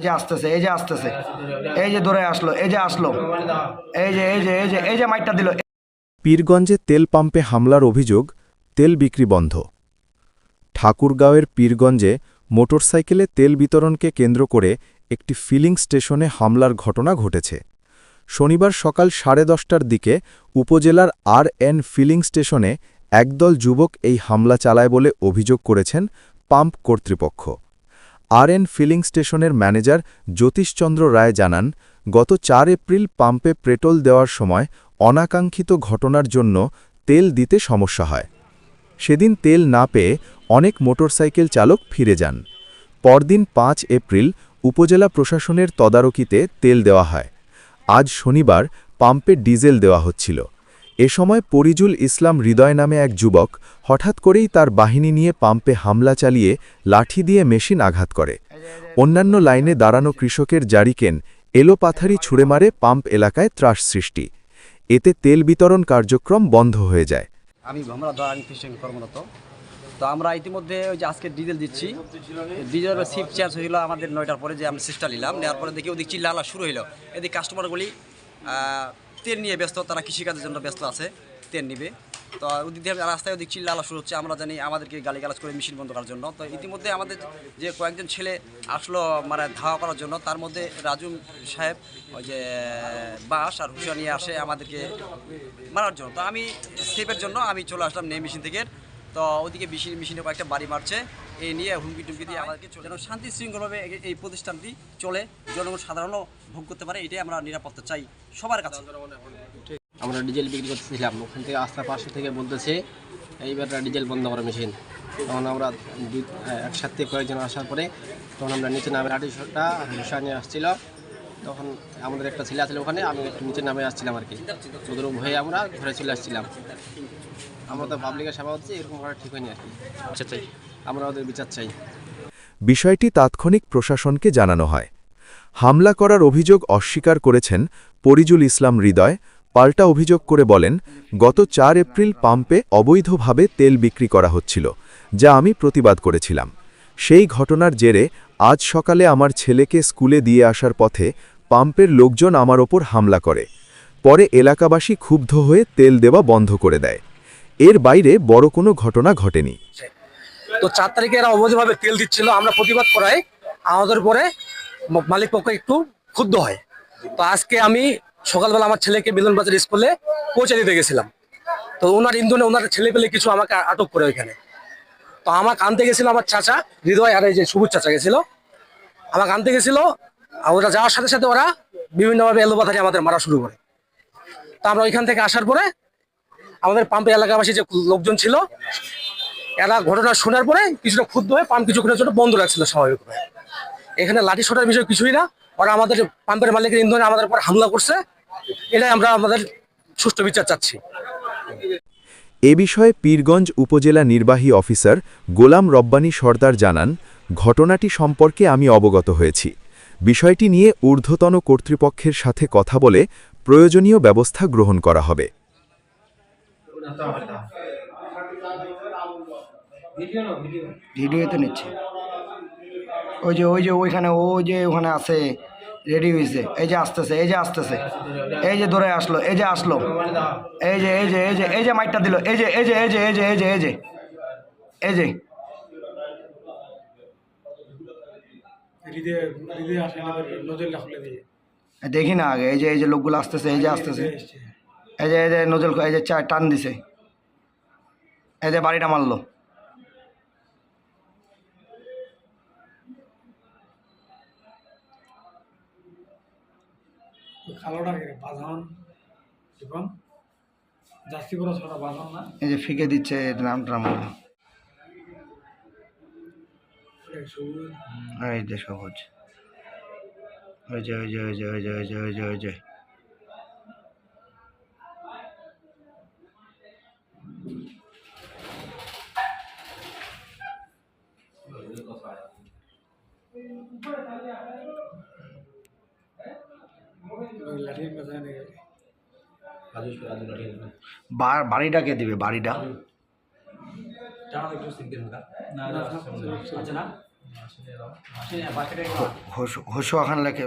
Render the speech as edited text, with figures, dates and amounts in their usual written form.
যে আসতেছে, এই যে আসতেছে, এই যে দৌড়ে আসলো, এই যে আসলো, এই যে মাইকটা দিল। পীরগঞ্জে তেল পাম্পে হামলার অভিযোগ, তেল বিক্রি বন্ধ। ঠাকুরগাঁওয়ের পীরগঞ্জে মোটরসাইকেলে তেল বিতরণকে কেন্দ্র করে একটি ফিলিং স্টেশনে হামলার ঘটনা ঘটেছে। শনিবার সকাল 10:30টার দিকে উপজেলার আর.এন. ফিলিং স্টেশনে একদল যুবক এই হামলা চালায় বলে অভিযোগ করেছেন পাম্প কর্তৃপক্ষ। আর.এন. ফিলিং স্টেশনের ম্যানেজার জ্যোতিষচন্দ্র রায় জানান, গত 4 এপ্রিল পাম্পে পেট্রোল দেওয়ার সময় অনাকাঙ্ক্ষিত ঘটনার জন্য তেল দিতে সমস্যা হয়। সেদিন তেল না পেয়ে অনেক মোটরসাইকেল চালক ফিরে যান। পরদিন 5 এপ্রিল উপজেলা প্রশাসনের তদারকিতে তেল দেওয়া হয়। আজ শনিবার পাম্পে ডিজেল দেওয়া হচ্ছিল। এ সময় পরিজুল ইসলাম হৃদয় নামে এক যুবক হঠাৎ করেই তার বাহিনী নিয়ে পাম্পে হামলা চালিয়ে লাঠি দিয়ে মেশিন আঘাত করে। অন্যান্য লাইনে দাঁড়ানো কৃষকের জারিকেন এলোপাথারি ছুঁড়ে মারে পাম্প এলাকায় ত্রাস সৃষ্টি। এতে তেল বিতরণ কার্যক্রম বন্ধ হয়ে যায়। আমি কর্মরত। তো আমরা ইতিমধ্যে ওই যে আজকে ডিজেল দিচ্ছি, ডিজেলের শিফট চেঞ্জ হইলো আমাদের 9টার পরে, যে আমরা সিস্টার নিলাম, নেওয়ার পরে দেখি ওদিক চিল্লা শুরু হইলো। এদিকে কাস্টমারগুলি তেল নিয়ে ব্যস্ত, তারা কৃষিকাজের জন্য ব্যস্ত আছে, তেল নিবে। তো ওদিক দিয়ে রাস্তায় ওদিক চিল্লা শুরু হচ্ছে, আমরা জানি আমাদেরকে গালিগালাজ করে মেশিন বন্ধ করার জন্য। তো ইতিমধ্যে আমাদের যে কয়েকজন ছেলে আসলো মানে ধাওয়া করার জন্য, তার মধ্যে রাজু সাহেব ওই যে বাঁশ আর হুসা নিয়ে আসে আমাদেরকে মারার জন্য। তো আমি সেফের জন্য আমি চলে আসলাম নেই মেশিন থেকে। তো ওদিকে মেশিনে কয়েকটা বাড়ি মারছে, এই নিয়ে হুমকি টুমকি দিয়ে আমাদেরকে যেন শান্তি শৃঙ্খলভাবে এই প্রতিষ্ঠানটি চলে, জনগণ সাধারণও ভোগ করতে পারে, এটাই আমরা নিরাপত্তা চাই সবার কাছে। আমরা ডিজেল বিক্রি করতেছিলাম, ওখান থেকে আস্তার পাশে থেকে বলতেছে এইবার ডিজেল বন্ধ করা মেশিন। তখন আমরা একসাথে কয়েকজন আসার পরে তখন আমরা নিচে নামে লাঠিটা হুসা নিয়ে আসছিল। তখন আমাদের একটা ছেলে আসলে ওখানে, আমি একটু নিচে নামে আসছিলাম আর কি। ওদের ভয়ে আমরা ঘরে চলে আসছিলাম। আমরা তো পাবলিকের সেবা হচ্ছে, এরকম করা ঠিক হয়নি আর কি। চাই আমরা ওদের বিচার চাই। বিষয়টি তাৎক্ষণিক প্রশাসনকে জানানো হয়। হামলা করার অভিযোগ অস্বীকার করেছেন পরিজুল ইসলাম হৃদয়। পাল্টা অভিযোগ করে বলেন, গত 4 এপ্রিল পাম্পে অবৈধভাবে তেল বিক্রি করা হচ্ছিল, যা আমি প্রতিবাদ করেছিলাম। সেই ঘটনার জেরে আজ সকালে আমার ছেলেকে স্কুলে দিয়ে আসার পথে পাম্পের লোকজন আমার ওপর হামলা করে। পরে এলাকাবাসী ক্ষুব্ধ হয়ে তেল দেওয়া বন্ধ করে দেয়। এর বাইরে বড় কোনো ঘটনা ঘটেনি। তো 4 তারিখে এরা অবৈধভাবে তেল দিচ্ছিল, আমরা প্রতিবাদ করাই আমাদের পরে মালিক পক্ষ একটু ক্ষুব্ধ হয়। তো আজকে আমি সকালবেলা আমার ছেলেকে মিলনবাজার স্কুলে পৌঁছে দিতে গেছিলাম। তো ওনার ইন্ধনে ওনার ছেলে পেলে কিছু আমাকে আটক করে ওইখানে। তো আমাকে আনতে গেছিল আমার চাচা হৃদয়, আর এই যে সবুজ চাচা গেছিল আমাকে আনতে গেছিল। আর ওরা যাওয়ার সাথে সাথে ওরা বিভিন্নভাবে এলোপাথারি আমাদের মারা শুরু করে। তো আমরা ওইখান থেকে আসার পরে আমাদের পাম্পে এলাকাবাসী যে লোকজন ছিল, এরা ঘটনা শোনার পরে কিছুটা ক্ষুব্ধ হয়ে পাম্প কিছুক্ষণের জন্য বন্ধ রাখছিল স্বাভাবিকভাবে। এখানে লাঠি ছোটার বিষয় কিছুই না, ওরা আমাদের পাম্পের মালিকের ইন্ধনে আমাদের উপর হামলা করছে। এটাই আমরা আমাদের সুষ্ঠু বিচার চাচ্ছি। এ বিষয়ে পীরগঞ্জ উপজেলা নির্বাহী অফিসার গোলাম রব্বানী সর্দার জানান, ঘটনাটি সম্পর্কে আমি অবগত হয়েছি। বিষয়টি নিয়ে ঊর্ধ্বতন কর্তৃপক্ষের সাথে কথা বলে প্রয়োজনীয় ব্যবস্থা গ্রহণ করা হবে। ভিডিওতে নিচ্ছে, ওই যে ওখানে আছে, রেডি হয়েছে, এই যে আসতেছে, এই যে আসতেছে, এই যে দৌড়ে আসলো, এই যে আসলো, এই যে মাইকটা দিল, এই যে দেখি না আগে, এই যে লোকগুলো আসতেছে, এই যে আসতেছে, এই যে নজল, এই যে টান দিছে, এই যে বাড়িটা মারলো। এই যে ফিকে দিচ্ছে নাম ট্রাম, এই যে সবুজ, ওই যে বাড়িটা কে দিবে? বাড়িটা হোসুয়া খান লেখে